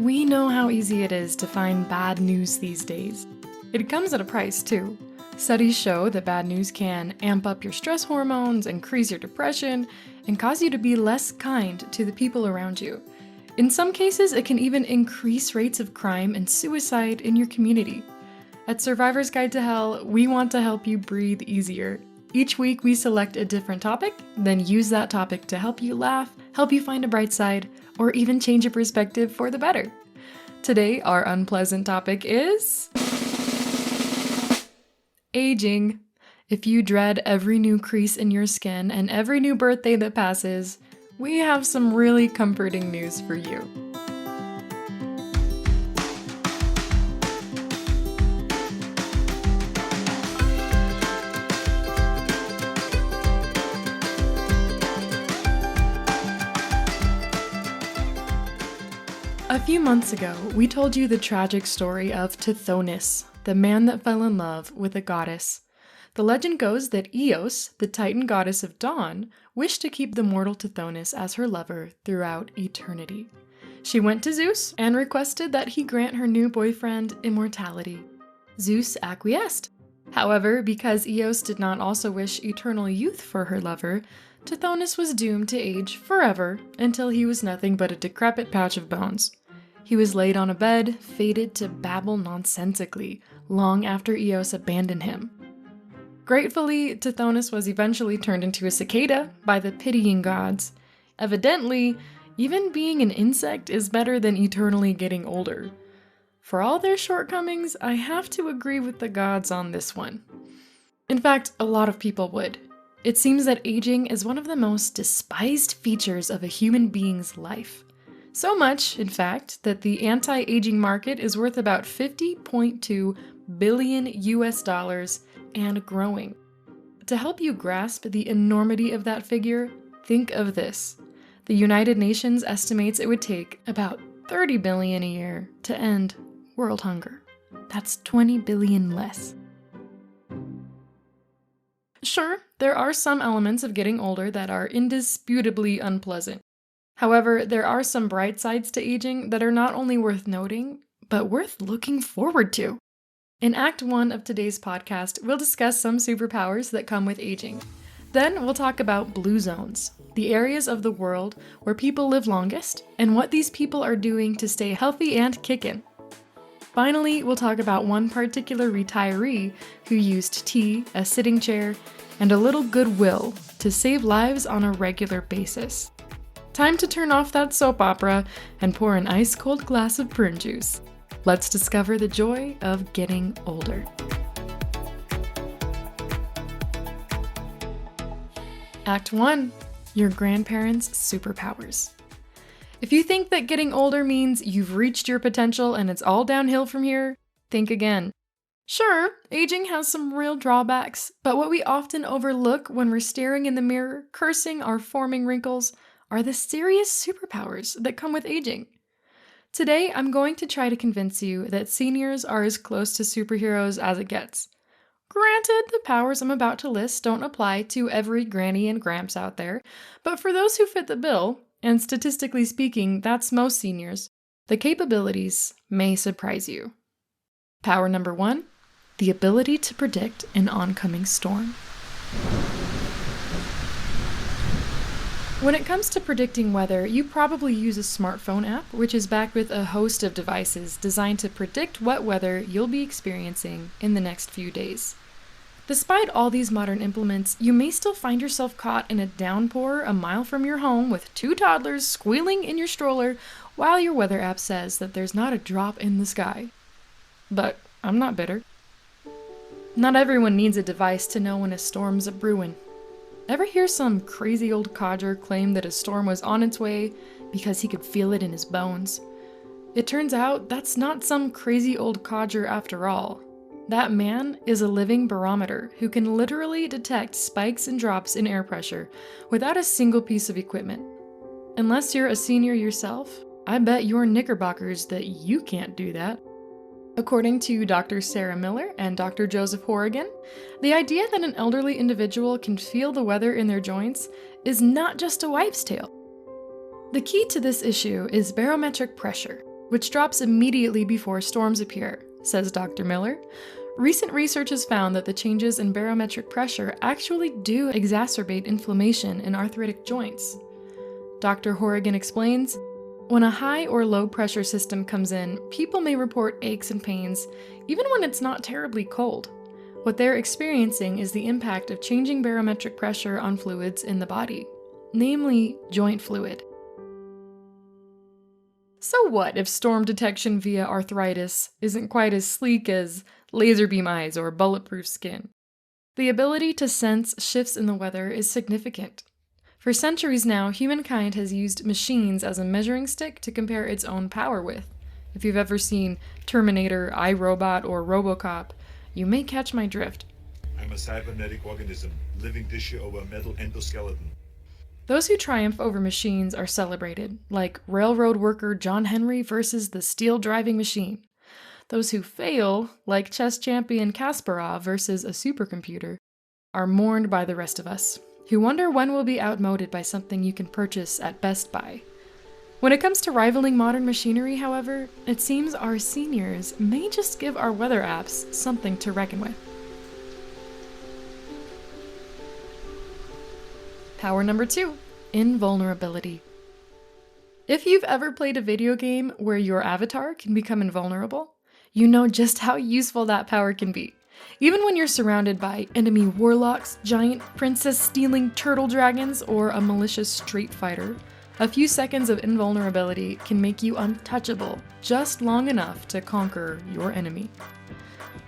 We know how easy it is to find bad news these days. It comes at a price, too. Studies show that bad news can amp up your stress hormones, increase your depression, and cause you to be less kind to the people around you. In some cases, it can even increase rates of crime and suicide in your community. At Survivor's Guide to Hell, we want to help you breathe easier. Each week, we select a different topic, then use that topic to help you laugh, help you find a bright side, or even change your perspective for the better. Today, our unpleasant topic is aging. If you dread every new crease in your skin and every new birthday that passes, we have some really comforting news for you. A few months ago, we told you the tragic story of Tithonus, the man that fell in love with a goddess. The legend goes that Eos, the Titan goddess of dawn, wished to keep the mortal Tithonus as her lover throughout eternity. She went to Zeus and requested that he grant her new boyfriend immortality. Zeus acquiesced. However, because Eos did not also wish eternal youth for her lover, Tithonus was doomed to age forever until he was nothing but a decrepit patch of bones. He was laid on a bed, fated to babble nonsensically, long after Eos abandoned him. Gratefully, Tithonus was eventually turned into a cicada by the pitying gods. Evidently, even being an insect is better than eternally getting older. For all their shortcomings, I have to agree with the gods on this one. In fact, a lot of people would. It seems that aging is one of the most despised features of a human being's life. So much, in fact, that the anti-aging market is worth about $50.2 billion US and growing. To help you grasp the enormity of that figure, think of this. The United Nations estimates it would take about 30 billion a year to end world hunger. That's 20 billion less. Sure, there are some elements of getting older that are indisputably unpleasant. However, there are some bright sides to aging that are not only worth noting, but worth looking forward to. In Act 1 of today's podcast, we'll discuss some superpowers that come with aging. Then we'll talk about blue zones, the areas of the world where people live longest, and what these people are doing to stay healthy and kickin'. Finally, we'll talk about one particular retiree who used tea, a sitting chair, and a little goodwill to save lives on a regular basis. Time to turn off that soap opera and pour an ice-cold glass of prune juice. Let's discover the joy of getting older. Act 1. Your grandparents' superpowers. If you think that getting older means you've reached your potential and it's all downhill from here, think again. Sure, aging has some real drawbacks, but what we often overlook when we're staring in the mirror, cursing our forming wrinkles, are the serious superpowers that come with aging. Today, I'm going to try to convince you that seniors are as close to superheroes as it gets. Granted, the powers I'm about to list don't apply to every granny and gramps out there, but for those who fit the bill, and statistically speaking, that's most seniors, the capabilities may surprise you. Power number 1, the ability to predict an oncoming storm. When it comes to predicting weather, you probably use a smartphone app, which is backed with a host of devices designed to predict what weather you'll be experiencing in the next few days. Despite all these modern implements, you may still find yourself caught in a downpour a mile from your home with 2 toddlers squealing in your stroller while your weather app says that there's not a drop in the sky. But I'm not bitter. Not everyone needs a device to know when a storm's a brewin'. Ever hear some crazy old codger claim that a storm was on its way because he could feel it in his bones? It turns out that's not some crazy old codger after all. That man is a living barometer who can literally detect spikes and drops in air pressure without a single piece of equipment. Unless you're a senior yourself, I bet your knickerbockers that you can't do that. According to Dr. Sarah Miller and Dr. Joseph Horrigan, the idea that an elderly individual can feel the weather in their joints is not just a wives' tale. The key to this issue is barometric pressure. which drops immediately before storms appear, says Dr. Miller. Recent research has found that the changes in barometric pressure actually do exacerbate inflammation in arthritic joints. Dr. Horrigan explains, when a high or low pressure system comes in, people may report aches and pains, even when it's not terribly cold. What they're experiencing is the impact of changing barometric pressure on fluids in the body, namely joint fluid. So what if storm detection via arthritis isn't quite as sleek as laser beam eyes or bulletproof skin? The ability to sense shifts in the weather is significant. For centuries now, humankind has used machines as a measuring stick to compare its own power with. If you've ever seen Terminator, iRobot, or RoboCop, you may catch my drift. I'm a cybernetic organism, living tissue over a metal endoskeleton. Those who triumph over machines are celebrated, like railroad worker John Henry versus the steel driving machine. Those who fail, like chess champion Kasparov versus a supercomputer, are mourned by the rest of us, who wonder when we'll be outmoded by something you can purchase at Best Buy. When it comes to rivaling modern machinery, however, it seems our seniors may just give our weather apps something to reckon with. Power number 2, invulnerability. If you've ever played a video game where your avatar can become invulnerable, you know just how useful that power can be. Even when you're surrounded by enemy warlocks, giant princess-stealing turtle dragons, or a malicious street fighter, a few seconds of invulnerability can make you untouchable just long enough to conquer your enemy.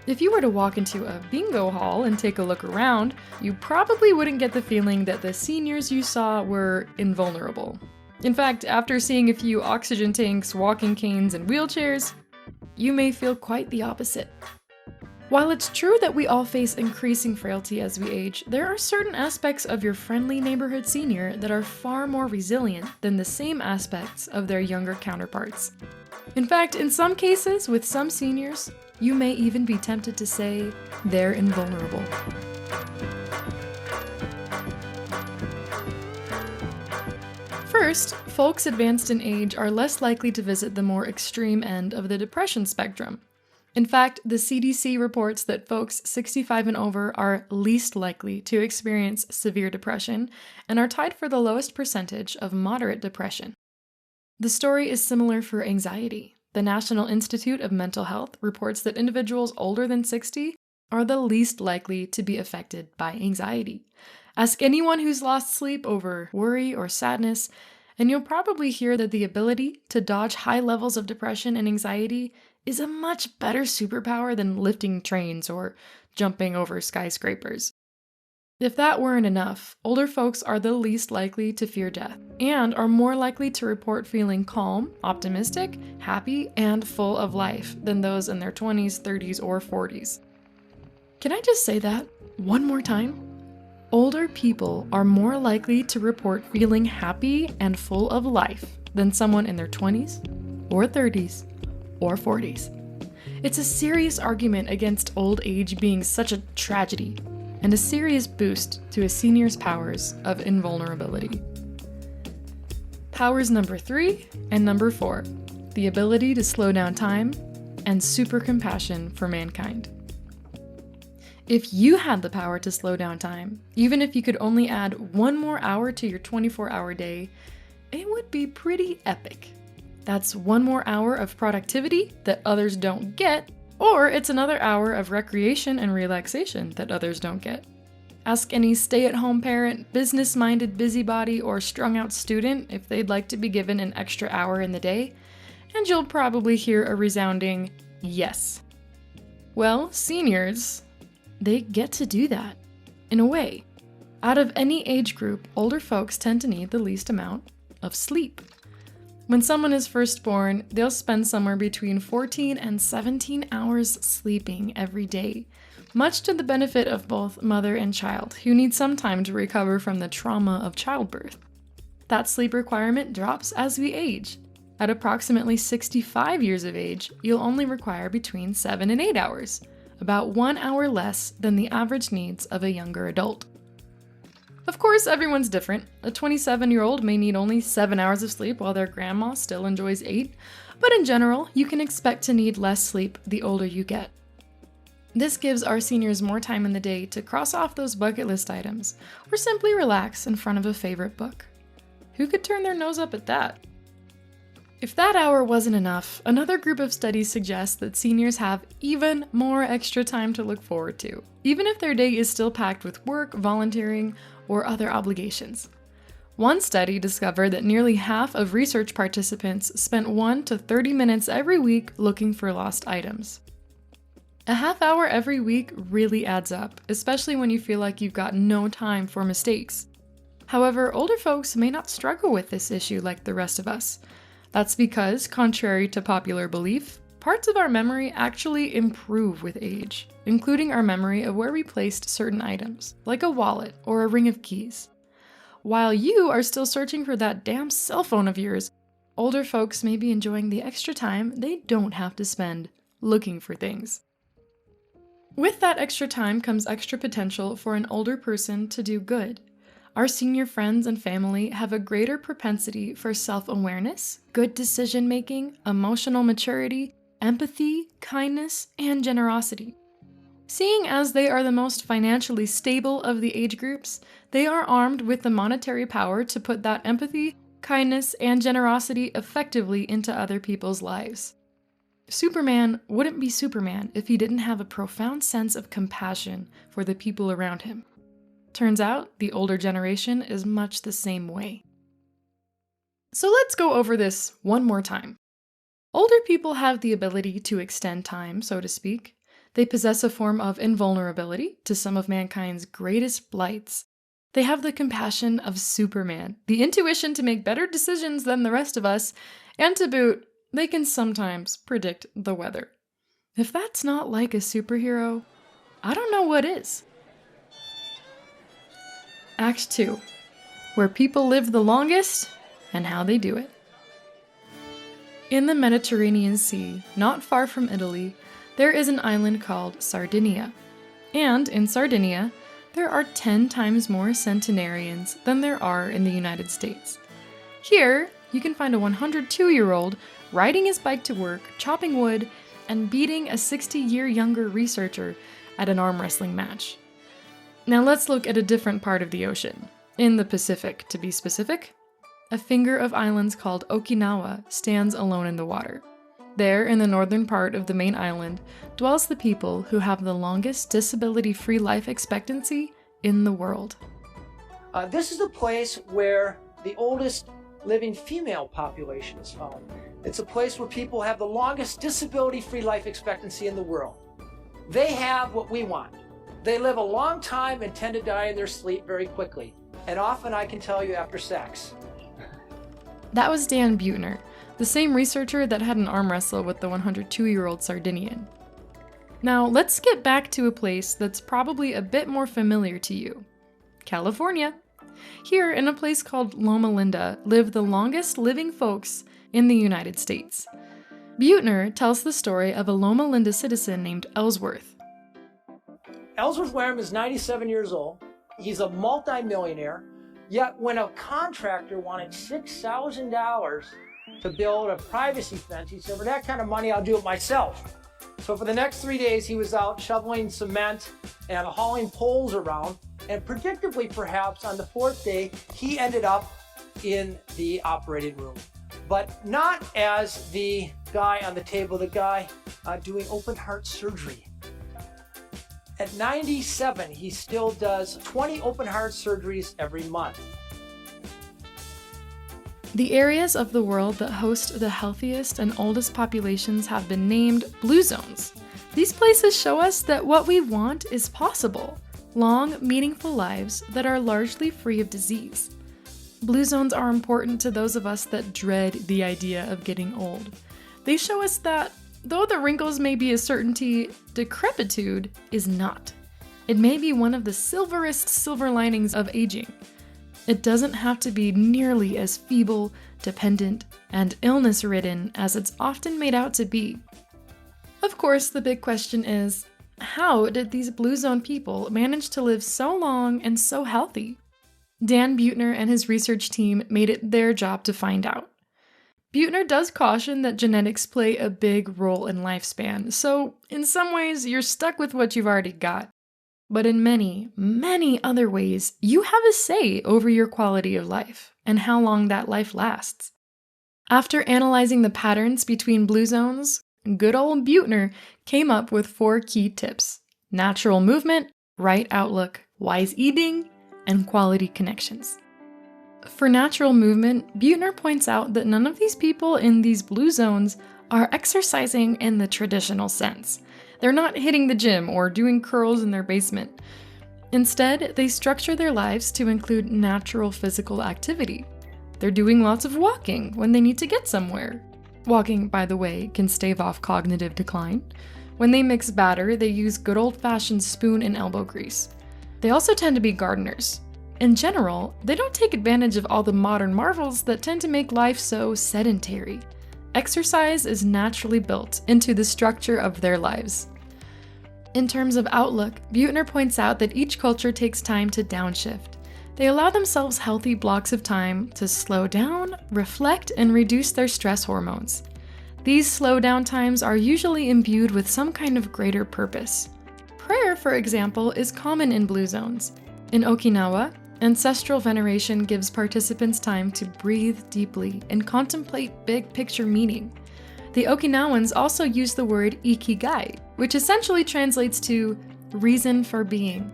If you were to walk into a bingo hall and take a look around, you probably wouldn't get the feeling that the seniors you saw were invulnerable. In fact, after seeing a few oxygen tanks, walking canes, and wheelchairs, you may feel quite the opposite. While it's true that we all face increasing frailty as we age, there are certain aspects of your friendly neighborhood senior that are far more resilient than the same aspects of their younger counterparts. In fact, in some cases, with some seniors, you may even be tempted to say they're invulnerable. First, folks advanced in age are less likely to visit the more extreme end of the depression spectrum. In fact, the CDC reports that folks 65 and over are least likely to experience severe depression and are tied for the lowest percentage of moderate depression. The story is similar for anxiety. The National Institute of Mental Health reports that individuals older than 60 are the least likely to be affected by anxiety. Ask anyone who's lost sleep over worry or sadness, and you'll probably hear that the ability to dodge high levels of depression and anxiety is a much better superpower than lifting trains or jumping over skyscrapers. If that weren't enough, older folks are the least likely to fear death and are more likely to report feeling calm, optimistic, happy, and full of life than those in their 20s, 30s, or 40s. Can I just say that one more time? Older people are more likely to report feeling happy and full of life than someone in their 20s, or 30s, or 40s. It's a serious argument against old age being such a tragedy, and a serious boost to a senior's powers of invulnerability. Powers number 3 and number 4, the ability to slow down time and super compassion for mankind. If you had the power to slow down time, even if you could only add 1 more hour to your 24-hour day, it would be pretty epic. That's 1 more hour of productivity that others don't get, or it's another hour of recreation and relaxation that others don't get. Ask any stay-at-home parent, business-minded busybody, or strung-out student if they'd like to be given an extra hour in the day, and you'll probably hear a resounding yes. Well, seniors, they get to do that, in a way. Out of any age group, older folks tend to need the least amount of sleep. When someone is first born, they'll spend somewhere between 14 and 17 hours sleeping every day, much to the benefit of both mother and child, who need some time to recover from the trauma of childbirth. That sleep requirement drops as we age. At approximately 65 years of age, you'll only require between 7 and 8 hours, about 1 hour less than the average needs of a younger adult. Of course, everyone's different. A 27-year-old may need only 7 hours of sleep while their grandma still enjoys 8, but in general, you can expect to need less sleep the older you get. This gives our seniors more time in the day to cross off those bucket list items, or simply relax in front of a favorite book. Who could turn their nose up at that? If that hour wasn't enough, another group of studies suggests that seniors have even more extra time to look forward to, even if their day is still packed with work, volunteering, or other obligations. One study discovered that nearly half of research participants spent 1 to 30 minutes every week looking for lost items. A half hour every week really adds up, especially when you feel like you've got no time for mistakes. However, older folks may not struggle with this issue like the rest of us. That's because, contrary to popular belief, parts of our memory actually improve with age, including our memory of where we placed certain items, like a wallet or a ring of keys. While you are still searching for that damn cell phone of yours, older folks may be enjoying the extra time they don't have to spend looking for things. With that extra time comes extra potential for an older person to do good. Our senior friends and family have a greater propensity for self-awareness, good decision-making, emotional maturity, empathy, kindness, and generosity. Seeing as they are the most financially stable of the age groups, they are armed with the monetary power to put that empathy, kindness, and generosity effectively into other people's lives. Superman wouldn't be Superman if he didn't have a profound sense of compassion for the people around him. Turns out, the older generation is much the same way. So let's go over this one more time. Older people have the ability to extend time, so to speak. They possess a form of invulnerability to some of mankind's greatest blights. They have the compassion of Superman, the intuition to make better decisions than the rest of us, and to boot, they can sometimes predict the weather. If that's not like a superhero, I don't know what is. Act 2. Where people live the longest and how they do it. In the Mediterranean Sea, not far from Italy, there is an island called Sardinia. And in Sardinia, there are 10 times more centenarians than there are in the United States. Here, you can find a 102-year-old riding his bike to work, chopping wood, and beating a 60-year younger researcher at an arm wrestling match. Now let's look at a different part of the ocean. In the Pacific, to be specific, a finger of islands called Okinawa stands alone in the water. There, in the northern part of the main island, dwells the people who have the longest disability-free life expectancy in the world. This is a place where the oldest living female population is found. It's a place where people have the longest disability-free life expectancy in the world. They have what we want. They live a long time and tend to die in their sleep very quickly. And often, I can tell you, after sex. That was Dan Buettner, the same researcher that had an arm wrestle with the 102-year-old Sardinian. Now, let's get back to a place that's probably a bit more familiar to you. California. Here, in a place called Loma Linda, live the longest living folks in the United States. Buettner tells the story of a Loma Linda citizen named Ellsworth. Ellsworth Wareham is 97 years old. He's a multi-millionaire. Yet when a contractor wanted $6,000 to build a privacy fence, he said, for that kind of money, I'll do it myself. So for the next 3 days, he was out shoveling cement and hauling poles around. And predictably, perhaps, on the 4th day, he ended up in the operating room. But not as the guy on the table, the guy doing open heart surgery. At 97, he still does 20 open heart surgeries every month. The areas of the world that host the healthiest and oldest populations have been named blue zones. These places show us that what we want is possible. Long, meaningful lives that are largely free of disease. Blue zones are important to those of us that dread the idea of getting old. They show us that, though the wrinkles may be a certainty, decrepitude is not. It may be one of the silverest silver linings of aging. It doesn't have to be nearly as feeble, dependent, and illness-ridden as it's often made out to be. Of course, the big question is, how did these blue zone people manage to live so long and so healthy? Dan Buettner and his research team made it their job to find out. Buettner does caution that genetics play a big role in lifespan, so in some ways you're stuck with what you've already got. But in many, many other ways, you have a say over your quality of life and how long that life lasts. After analyzing the patterns between blue zones, good old Buettner came up with 4 key tips: natural movement, right outlook, wise eating, and quality connections. For natural movement, Buettner points out that none of these people in these blue zones are exercising in the traditional sense. They're not hitting the gym or doing curls in their basement. Instead, they structure their lives to include natural physical activity. They're doing lots of walking when they need to get somewhere. Walking, by the way, can stave off cognitive decline. When they mix batter, they use good old-fashioned spoon and elbow grease. They also tend to be gardeners. In general, they don't take advantage of all the modern marvels that tend to make life so sedentary. Exercise is naturally built into the structure of their lives. In terms of outlook, Buettner points out that each culture takes time to downshift. They allow themselves healthy blocks of time to slow down, reflect, and reduce their stress hormones. These slow down times are usually imbued with some kind of greater purpose. Prayer, for example, is common in blue zones. In Okinawa, ancestral veneration gives participants time to breathe deeply and contemplate big picture meaning. The Okinawans also use the word ikigai, which essentially translates to reason for being.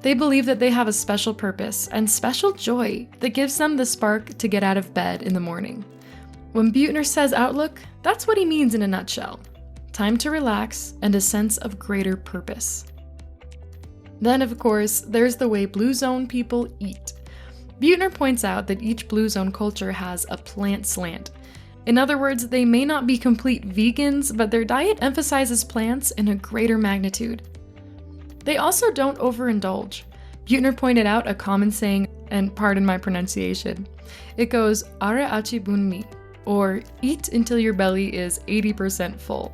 They believe that they have a special purpose and special joy that gives them the spark to get out of bed in the morning. When Buettner says outlook, that's what he means in a nutshell: time to relax and a sense of greater purpose. Then, of course, there's the way blue zone people eat. Buettner points out that each blue zone culture has a plant slant. In other words, they may not be complete vegans, but their diet emphasizes plants in a greater magnitude. They also don't overindulge. Buettner pointed out a common saying, and pardon my pronunciation. It goes, "Are achi bunmi," or eat until your belly is 80% full.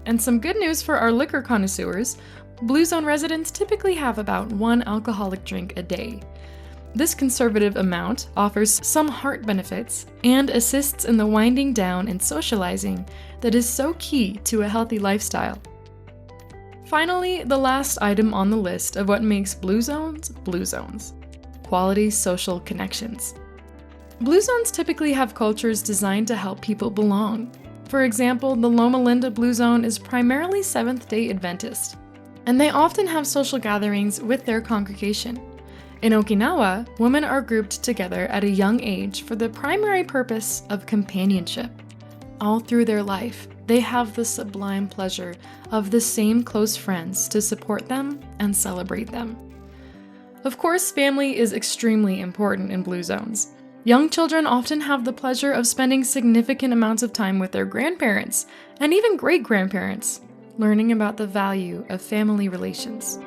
And some good news for our liquor connoisseurs: Blue Zone residents typically have about 1 alcoholic drink a day. This conservative amount offers some heart benefits and assists in the winding down and socializing that is so key to a healthy lifestyle. Finally, the last item on the list of what makes blue zones: quality social connections. Blue zones typically have cultures designed to help people belong. For example, the Loma Linda Blue Zone is primarily Seventh-day Adventist, and they often have social gatherings with their congregation. In Okinawa, women are grouped together at a young age for the primary purpose of companionship. All through their life, they have the sublime pleasure of the same close friends to support them and celebrate them. Of course, family is extremely important in blue zones. Young children often have the pleasure of spending significant amounts of time with their grandparents and even great-grandparents, learning about the value of family relations.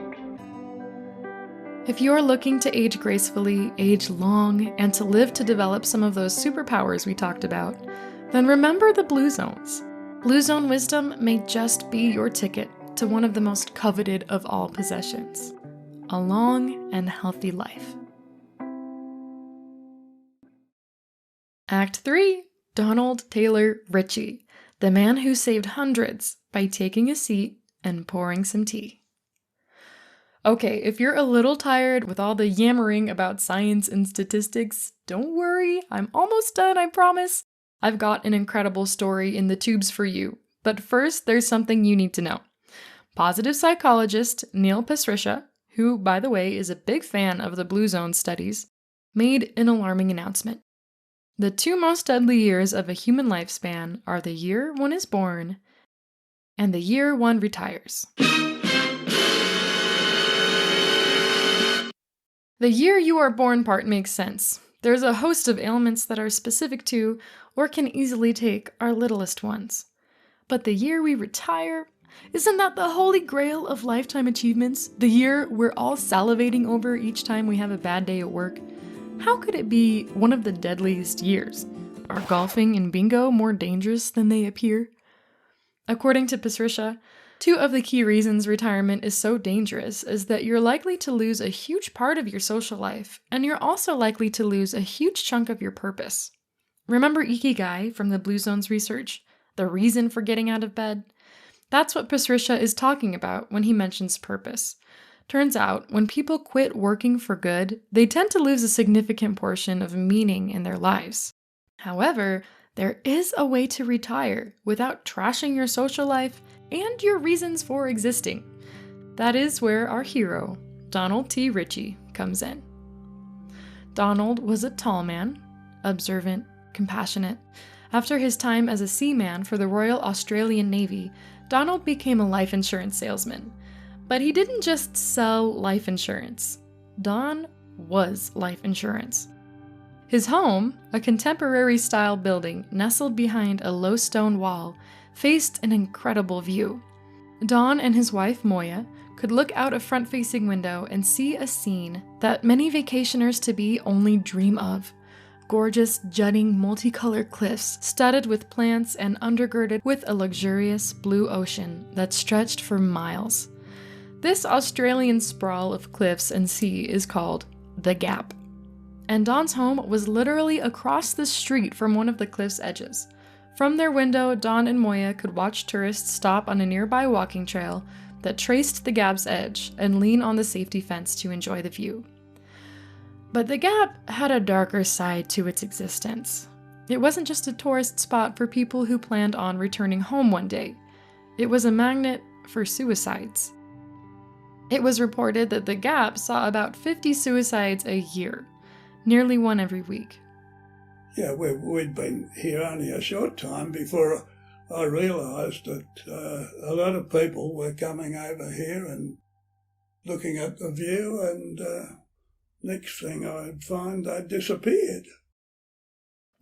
If you're looking to age gracefully, age long, and to live to develop some of those superpowers we talked about, then remember the blue zones. Blue zone wisdom may just be your ticket to one of the most coveted of all possessions: a long and healthy life. Act 3. Donald Taylor Ritchie, the man who saved hundreds by taking a seat and pouring some tea. Okay, if you're a little tired with all the yammering about science and statistics, don't worry, I'm almost done, I promise. I've got an incredible story in the tubes for you, but first there's something you need to know. Positive psychologist Neil Pasricha, who, by the way, is a big fan of the Blue Zone studies, made an alarming announcement. The 2 most deadly years of a human lifespan are the year one is born and the year one retires. The year you are born part makes sense. There's a host of ailments that are specific to, or can easily take, our littlest ones. But the year we retire, isn't that the holy grail of lifetime achievements? The year we're all salivating over each time we have a bad day at work? How could it be one of the deadliest years? Are golfing and bingo more dangerous than they appear? According to Pasricha, Two of the key reasons retirement is so dangerous is that you're likely to lose a huge part of your social life, and you're also likely to lose a huge chunk of your purpose. Remember Ikigai from the Blue Zones research? The reason for getting out of bed? That's what Patricia is talking about when he mentions purpose. Turns out, when people quit working for good, they tend to lose a significant portion of meaning in their lives. However, there is a way to retire without trashing your social life and your reasons for existing. That is where our hero, Donald T. Ritchie, comes in. Donald was a tall man, observant, compassionate. After his time as a seaman for the Royal Australian Navy, Donald became a life insurance salesman. But he didn't just sell life insurance. Don was life insurance. His home, a contemporary-style building nestled behind a low stone wall, faced an incredible view. Don and his wife, Moya, could look out a front-facing window and see a scene that many vacationers-to-be only dream of. Gorgeous, jutting, multicolored cliffs studded with plants and undergirded with a luxurious blue ocean that stretched for miles. This Australian sprawl of cliffs and sea is called the Gap. And Don's home was literally across the street from one of the cliff's edges. From their window, Don and Moya could watch tourists stop on a nearby walking trail that traced the Gap's edge and lean on the safety fence to enjoy the view. But the Gap had a darker side to its existence. It wasn't just a tourist spot for people who planned on returning home one day. It was a magnet for suicides. It was reported that the Gap saw about 50 suicides a year, nearly one every week. Yeah, we'd been here only a short time before I realised that a lot of people were coming over here and looking at the view, and next thing I'd find they'd disappeared.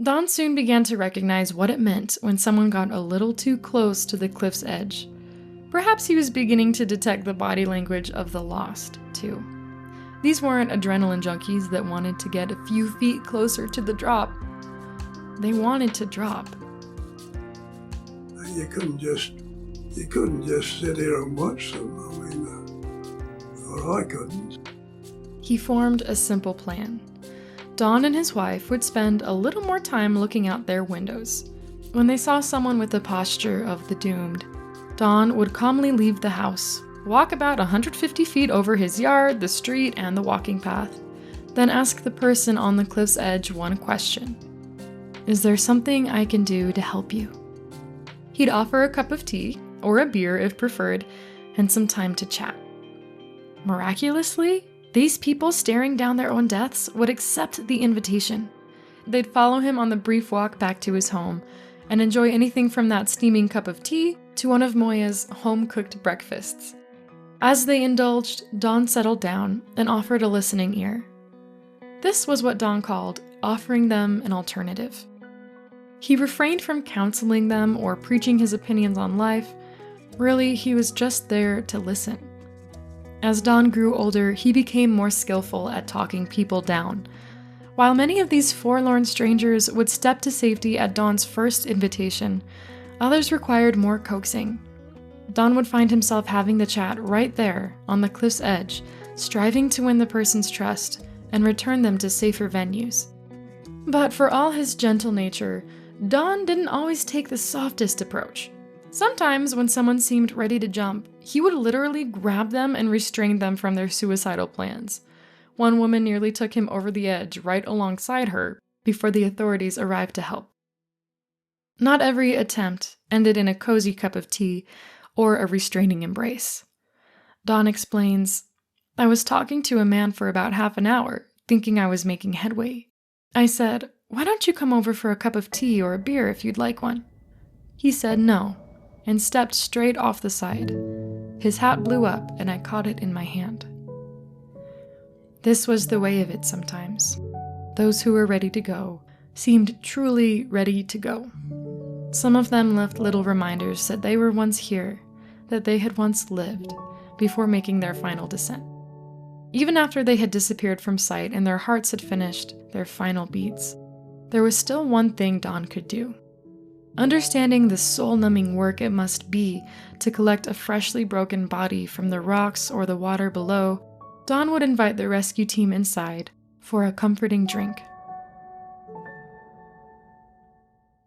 Don soon began to recognize what it meant when someone got a little too close to the cliff's edge. Perhaps he was beginning to detect the body language of the lost, too. These weren't adrenaline junkies that wanted to get a few feet closer to the drop. They wanted to drop. You couldn't just sit here and watch them. I mean, or I couldn't. He formed a simple plan. Don and his wife would spend a little more time looking out their windows. When they saw someone with the posture of the doomed, Don would calmly leave the house, walk about 150 feet over his yard, the street, and the walking path, then ask the person on the cliff's edge one question. Is there something I can do to help you? He'd offer a cup of tea, or a beer if preferred, and some time to chat. Miraculously, these people staring down their own deaths would accept the invitation. They'd follow him on the brief walk back to his home, and enjoy anything from that steaming cup of tea to one of Moya's home-cooked breakfasts. As they indulged, Don settled down and offered a listening ear. This was what Don called offering them an alternative. He refrained from counseling them or preaching his opinions on life. Really, he was just there to listen. As Don grew older, he became more skillful at talking people down. While many of these forlorn strangers would step to safety at Don's first invitation, others required more coaxing. Don would find himself having the chat right there on the cliff's edge, striving to win the person's trust and return them to safer venues. But for all his gentle nature, Don didn't always take the softest approach. Sometimes when someone seemed ready to jump, he would literally grab them and restrain them from their suicidal plans. One woman nearly took him over the edge right alongside her before the authorities arrived to help. Not every attempt ended in a cozy cup of tea or a restraining embrace. Don explains, I was talking to a man for about half an hour, thinking I was making headway. I said, why don't you come over for a cup of tea or a beer if you'd like one? He said no, and stepped straight off the side. His hat blew up, and I caught it in my hand. This was the way of it sometimes. Those who were ready to go seemed truly ready to go. Some of them left little reminders that they were once here, that they had once lived, before making their final descent. Even after they had disappeared from sight and their hearts had finished their final beats, there was still one thing Don could do. Understanding the soul-numbing work it must be to collect a freshly broken body from the rocks or the water below, Don would invite the rescue team inside for a comforting drink.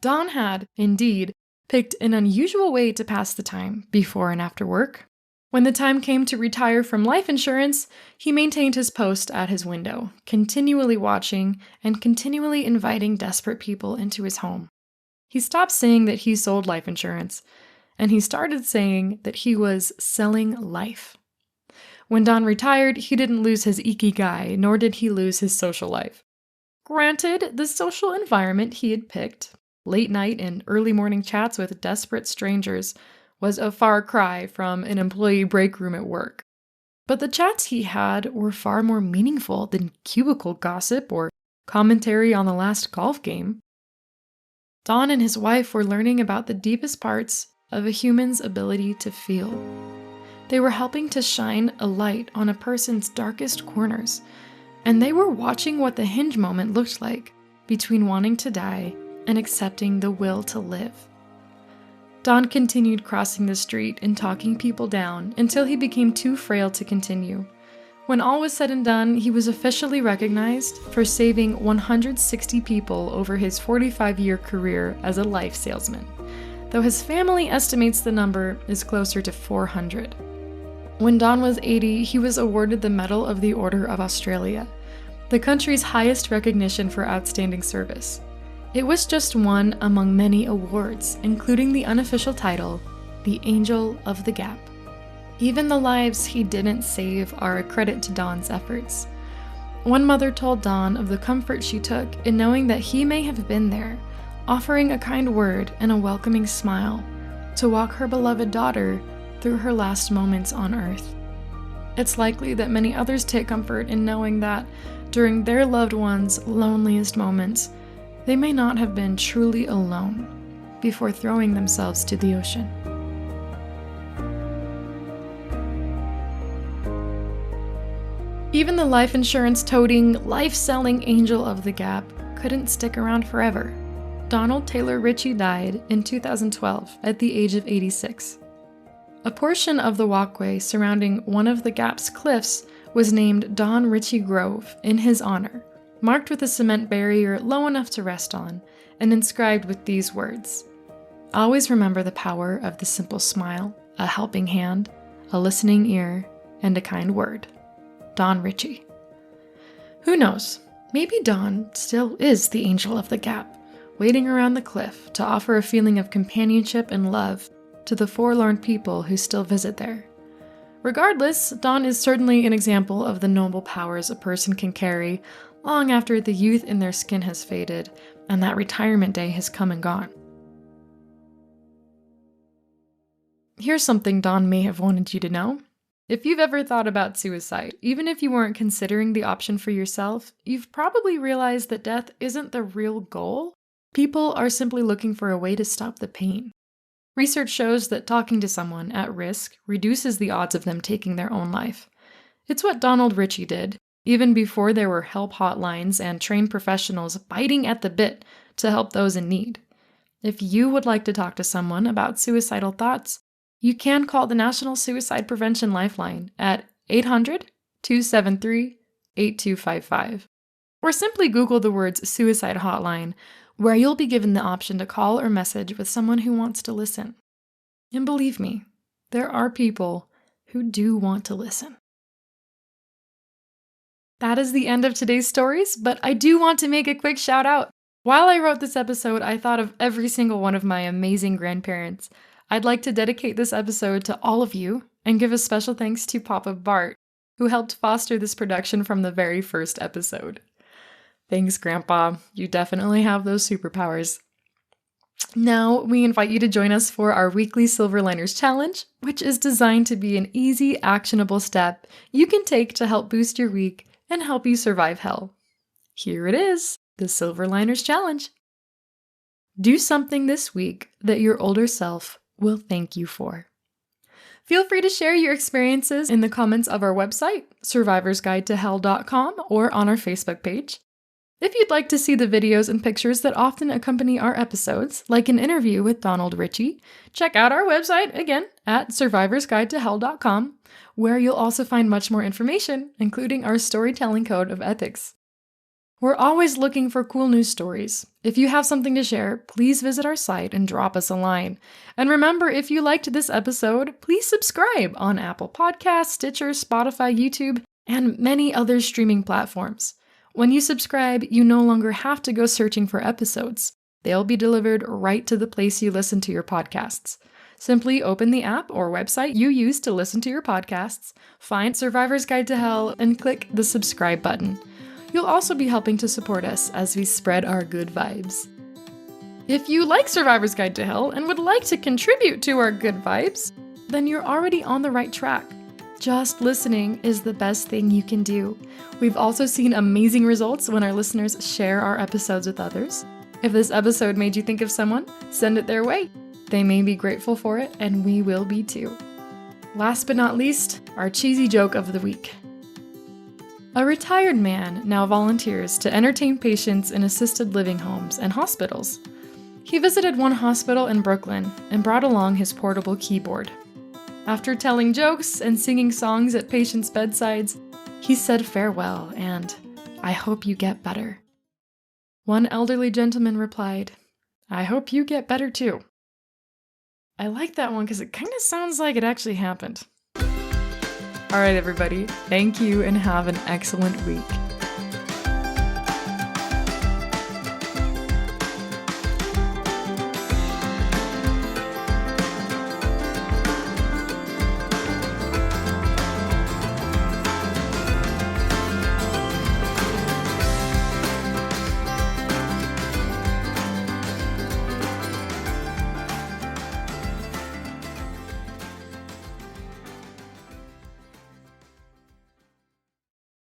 Don had, indeed, picked an unusual way to pass the time before and after work. When the time came to retire from life insurance, he maintained his post at his window, continually watching and continually inviting desperate people into his home. He stopped saying that he sold life insurance, and he started saying that he was selling life. When Don retired, he didn't lose his ikigai, nor did he lose his social life. Granted, the social environment he had picked, late night and early morning chats with desperate strangers, was a far cry from an employee break room at work. But the chats he had were far more meaningful than cubicle gossip or commentary on the last golf game. Don and his wife were learning about the deepest parts of a human's ability to feel. They were helping to shine a light on a person's darkest corners, and they were watching what the hinge moment looked like between wanting to die and accepting the will to live. Don continued crossing the street and talking people down until he became too frail to continue. When all was said and done, he was officially recognized for saving 160 people over his 45-year career as a life salesman, though his family estimates the number is closer to 400. When Don was 80, he was awarded the Medal of the Order of Australia, the country's highest recognition for outstanding service. It was just one among many awards, including the unofficial title, the Angel of the Gap. Even the lives he didn't save are a credit to Don's efforts. One mother told Don of the comfort she took in knowing that he may have been there, offering a kind word and a welcoming smile to walk her beloved daughter through her last moments on earth. It's likely that many others take comfort in knowing that during their loved ones' loneliest moments, they may not have been truly alone before throwing themselves to the ocean. Even the life insurance-toting, life-selling Angel of the Gap couldn't stick around forever. Donald Taylor Ritchie died in 2012 at the age of 86. A portion of the walkway surrounding one of the Gap's cliffs was named Don Ritchie Grove in his honor, marked with a cement barrier low enough to rest on, and inscribed with these words: "Always remember the power of the simple smile, a helping hand, a listening ear, and a kind word. Don Ritchie." Who knows? Maybe Don still is the Angel of the Gap, waiting around the cliff to offer a feeling of companionship and love to the forlorn people who still visit there. Regardless, Don is certainly an example of the noble powers a person can carry long after the youth in their skin has faded and that retirement day has come and gone. Here's something Don may have wanted you to know. If you've ever thought about suicide, even if you weren't considering the option for yourself, you've probably realized that death isn't the real goal. People are simply looking for a way to stop the pain. Research shows that talking to someone at risk reduces the odds of them taking their own life. It's what Donald Ritchie did, even before there were help hotlines and trained professionals biting at the bit to help those in need. If you would like to talk to someone about suicidal thoughts, you can call the National Suicide Prevention Lifeline at 800-273-8255, or simply Google the words suicide hotline, where you'll be given the option to call or message with someone who wants to listen. And believe me, there are people who do want to listen. That is the end of today's stories, but I do want to make a quick shout out. While I wrote this episode, I thought of every single one of my amazing grandparents. I'd like to dedicate this episode to all of you and give a special thanks to Papa Bart, who helped foster this production from the very first episode. Thanks, Grandpa. You definitely have those superpowers. Now, we invite you to join us for our weekly Silver Liners Challenge, which is designed to be an easy, actionable step you can take to help boost your week and help you survive hell. Here it is, the Silver Liners Challenge. Do something this week that your older self will thank you for. Feel free to share your experiences in the comments of our website, survivorsguidetohell.com, or on our Facebook page. If you'd like to see the videos and pictures that often accompany our episodes, like an interview with Donald Ritchie, check out our website, again, at survivorsguidetohell.com, where you'll also find much more information, including our storytelling code of ethics. We're always looking for cool news stories. If you have something to share, please visit our site and drop us a line. And remember, if you liked this episode, please subscribe on Apple Podcasts, Stitcher, Spotify, YouTube, and many other streaming platforms. When you subscribe, you no longer have to go searching for episodes. They'll be delivered right to the place you listen to your podcasts. Simply open the app or website you use to listen to your podcasts, find Survivor's Guide to Hell, and click the subscribe button. You'll also be helping to support us as we spread our good vibes. If you like Survivor's Guide to Hell and would like to contribute to our good vibes, then you're already on the right track. Just listening is the best thing you can do. We've also seen amazing results when our listeners share our episodes with others. If this episode made you think of someone, send it their way. They may be grateful for it, and we will be too. Last but not least, our cheesy joke of the week. A retired man now volunteers to entertain patients in assisted living homes and hospitals. He visited one hospital in Brooklyn and brought along his portable keyboard. After telling jokes and singing songs at patients' bedsides, he said farewell and, "I hope you get better." One elderly gentleman replied, "I hope you get better too." I like that one because it kind of sounds like it actually happened. All right, everybody, thank you and have an excellent week.